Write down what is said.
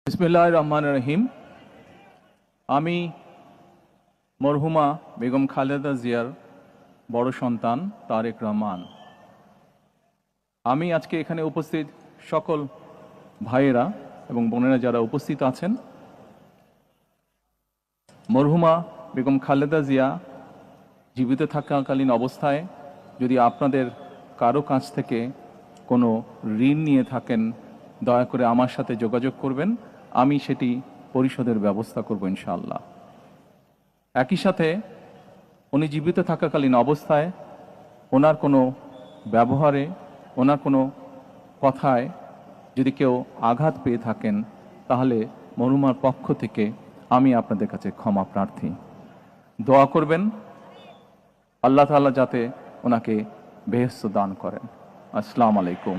বিসমিল্লাহির রহমানির রহিম। আমি মরহুমা বেগম খালেদা জিয়ার বড় সন্তান তারেক রহমান। আমি আজকে এখানে উপস্থিত সকল ভাইয়েরা এবং বোনেরা যারা উপস্থিত আছেন, মরহুমা বেগম খালেদা জিয়া জীবিত থাকাকালীন অবস্থায় যদি আপনাদের কারো কাছ থেকে কোনো ঋণ নিয়ে থাকেন, দয়া করে আমার সাথে যোগাযোগ করবেন, আমি সেটি পরিশোধের ব্যবস্থা করব ইনশাআল্লাহ। একই সাথে উনি জীবিত থাকাকালীন অবস্থায় ওনার কোনো ব্যবহারে, ওনার কোনো কথায় যদি কেউ আঘাত পেয়ে থাকেন, তাহলে মরহুমার পক্ষ থেকে আমি আপনাদের কাছে ক্ষমা প্রার্থী। দোয়া করবেন আল্লাহ তাআলা যাতে ওনাকে বেহেশত দান করেন। আসসালামু আলাইকুম।